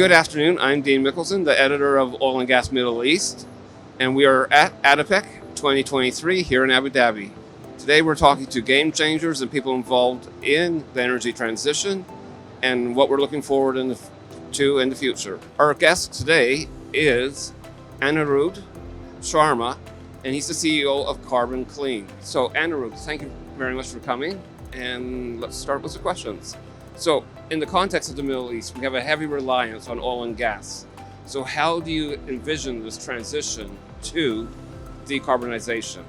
Good afternoon. I'm Dean Mikkelsen, the editor of Oil and Gas Middle East, and we are at ADIPEC 2023 here in Abu Dhabi. Today we're talking to game changers and people involved in the energy transition and what we're looking forward to in the future. Our guest today is Aniruddha Sharma, and he's the CEO of Carbon Clean. So Aniruddha, thank you very much for coming, and let's start with the questions. So in the context of the Middle East, we have a heavy reliance on oil and gas. So how do you envision this transition to decarbonization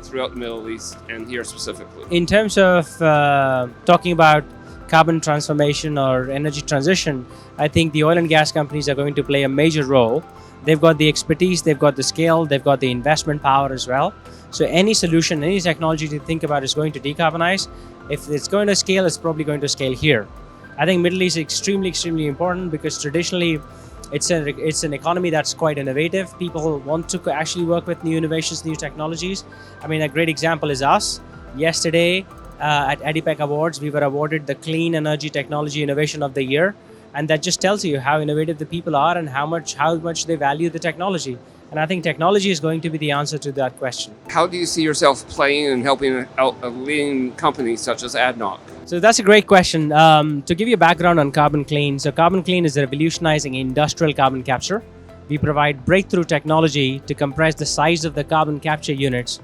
throughout the Middle East and here specifically? In terms of talking about carbon transformation or energy transition, I think the oil and gas companies are going to play a major role. They've got the expertise, they've got the scale, they've got the investment power as well. So any solution, any technology to think about is going to decarbonize. If it's going to scale, it's probably going to scale here. I think Middle East is extremely important because traditionally it's an economy that's quite innovative. People want to actually work with new innovations, new technologies. I mean, a great example is us. Yesterday at ADIPEC Awards, we were awarded the Clean Energy Technology Innovation of the Year. And that just tells you how innovative the people are and how much they value the technology. And I think technology is going to be the answer to that question. How do you see yourself playing and helping out a leading company such as ADNOC? So that's a great question. To give you a background on Carbon Clean, so Carbon Clean is revolutionizing industrial carbon capture. We provide breakthrough technology to compress the size of the carbon capture units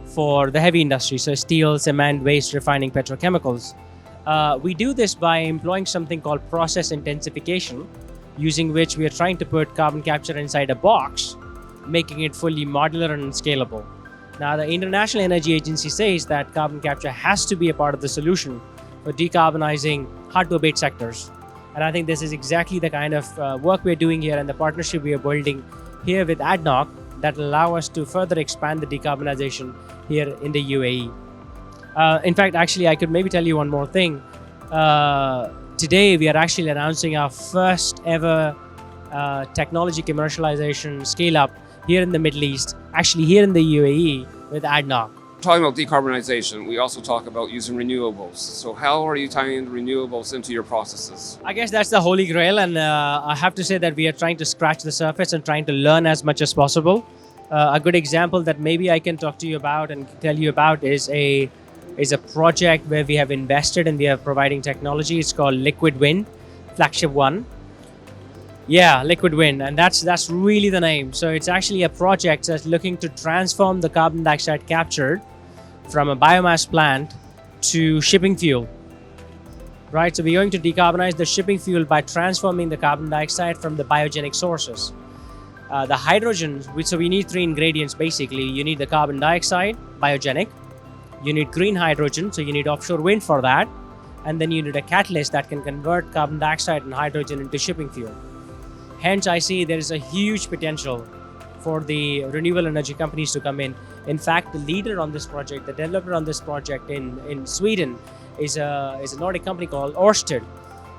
for the heavy industry, so steel, cement, waste, refining, petrochemicals. We do this by employing something called process intensification, using which we are trying to put carbon capture inside a box, making it fully modular and scalable. Now, the International Energy Agency says that carbon capture has to be a part of the solution for decarbonizing hard-to-abate sectors. And I think this is exactly the kind of work we're doing here and the partnership we are building here with ADNOC that will allow us to further expand the decarbonization here in the UAE. In fact, actually, I could maybe tell you one more thing. Today, we are actually announcing our first ever technology commercialization scale-up here in the Middle East, actually here in the UAE with ADNOC. Talking about decarbonization, we also talk about using renewables. So how are you tying renewables into your processes? I guess that's the holy grail, and I have to say that we are trying to scratch the surface and trying to learn as much as possible. A good example that maybe I can talk to you about and tell you about is a project where we have invested and we are providing technology. It's called Liquid Wind, Flagship 1. Yeah, Liquid Wind, and that's really the name. So it's actually a project that's looking to transform the carbon dioxide captured from a biomass plant to shipping fuel. Right, so we're going to decarbonize the shipping fuel by transforming the carbon dioxide from the biogenic sources. The hydrogen, so we need three ingredients basically. You need the carbon dioxide, biogenic. You need green hydrogen, so you need offshore wind for that. And then you need a catalyst that can convert carbon dioxide and hydrogen into shipping fuel. Hence, I see there is a huge potential for the renewable energy companies to come in. In fact, the leader on this project, the developer on this project in Sweden is a Nordic company called Ørsted,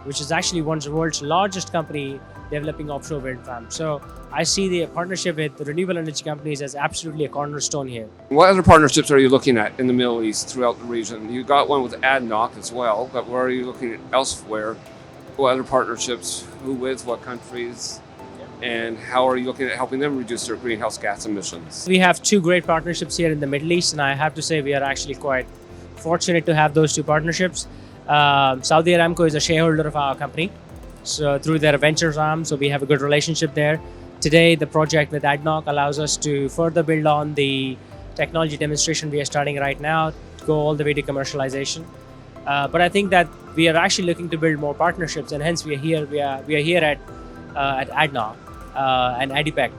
which is actually one of the world's largest company developing offshore wind farms. So I see the partnership with the renewable energy companies as absolutely a cornerstone here. What other partnerships are you looking at in the Middle East throughout the region? You got one with ADNOC as well, but where are you looking at elsewhere? What other partnerships? Who with? What countries? And how are you looking at helping them reduce their greenhouse gas emissions? We have two great partnerships here in the Middle East, and I have to say we are actually quite fortunate to have those two partnerships. Saudi Aramco is a shareholder of our company, so through their ventures arm, so we have a good relationship there. Today, the project with ADNOC allows us to further build on the technology demonstration we are starting right now to go all the way to commercialization. But I think that we are actually looking to build more partnerships, and hence we are here. We are here at ADNOC and ADIPEC.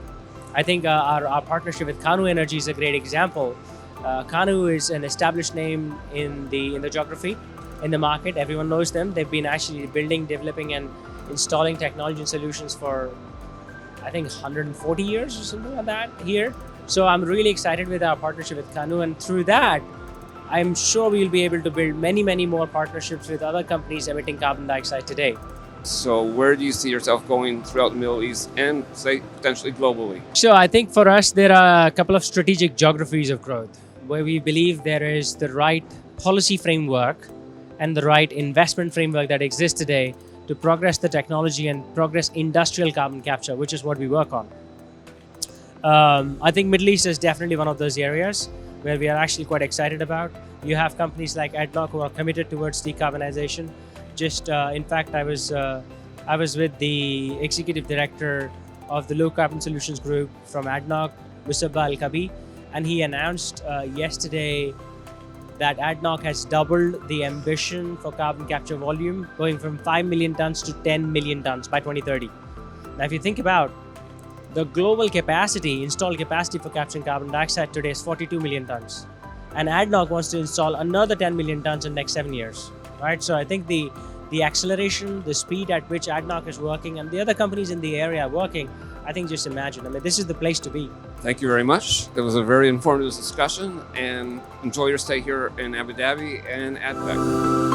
I think our partnership with Kanu Energy is a great example. Kanu is an established name in the geography, in the market. Everyone knows them. They've been actually building, developing, and installing technology and solutions for, I think, 140 years or something like that here. So I'm really excited with our partnership with Kanu, and through that, I'm sure we'll be able to build many more partnerships with other companies emitting carbon dioxide today. So where do you see yourself going throughout the Middle East and, say, potentially globally? So I think for us, there are a couple of strategic geographies of growth where we believe there is the right policy framework and the right investment framework that exists today to progress the technology and progress industrial carbon capture, which is what we work on. I think Middle East is definitely one of those areas where we are actually quite excited about. You have companies like ADNOC who are committed towards decarbonization. In fact, I was with the executive director of the Low Carbon Solutions Group from ADNOC, Musabba Al-Kabi, and he announced yesterday that ADNOC has doubled the ambition for carbon capture volume, going from 5 million tons to 10 million tons by 2030. Now, if you think about the global capacity, installed capacity for capturing carbon dioxide today is 42 million tons. And ADNOC wants to install another 10 million tons in the next 7 years, right? So I think the acceleration, the speed at which ADNOC is working and the other companies in the area are working, I think just imagine. I mean, this is the place to be. Thank you very much. It was a very informative discussion, and enjoy your stay here in Abu Dhabi and ADIPEC.